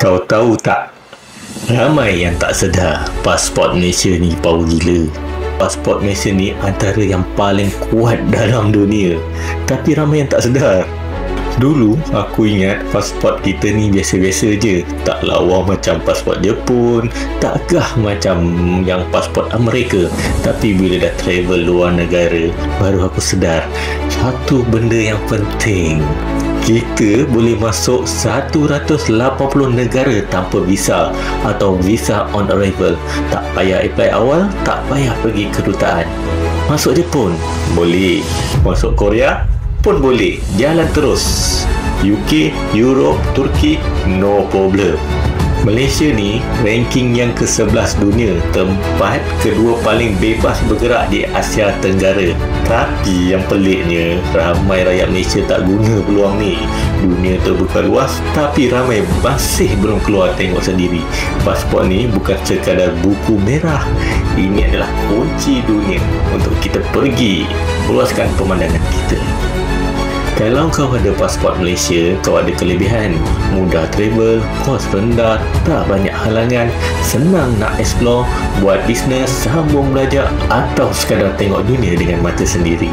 Kau tahu tak, ramai yang tak sedar pasport Malaysia ni power gila. Pasport Malaysia ni antara yang paling kuat dalam dunia. Tapi ramai yang tak sedar. Dulu aku ingat pasport kita ni biasa-biasa je, tak lawa macam pasport Jepun, tak gah macam yang pasport Amerika. Tapi bila dah travel luar negara, baru aku sedar satu benda yang penting. Kita boleh masuk 180 negara tanpa visa atau visa on arrival. Tak payah apply awal, tak payah pergi kedutaan. Masuk Jepun boleh, masuk Korea pun boleh, jalan terus. UK, Europe, Turki, no problem. Malaysia ni ranking yang ke-11 dunia, tempat kedua paling bebas bergerak di Asia Tenggara. Tapi yang peliknya, ramai rakyat Malaysia tak guna peluang ni. Dunia terbuka luas, tapi ramai masih belum keluar tengok sendiri. Pasport ni bukan sekadar buku merah. Ini adalah kunci dunia untuk kita pergi luaskan pemandangan kita. Kalau kau ada pasport Malaysia, kau ada kelebihan. Mudah travel, kos rendah, tak banyak halangan, senang nak explore, buat bisnes, sambung belajar atau sekadar tengok dunia dengan mata sendiri.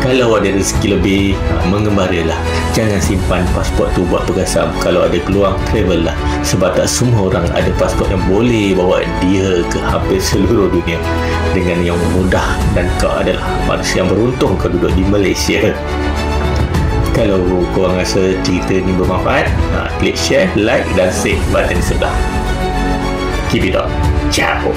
Kalau ada rezeki lebih, mengembaralah. Jangan simpan pasport tu buat pergasam. Kalau ada peluang, travel lah. Sebab tak semua orang ada pasport yang boleh bawa dia ke hampir seluruh dunia dengan yang mudah, dan kau adalah manusia yang beruntung kau duduk di Malaysia. Kalau korang rasa cerita ni bermanfaat, klik share, like dan save button di sebelah. Keep it up. Ciao.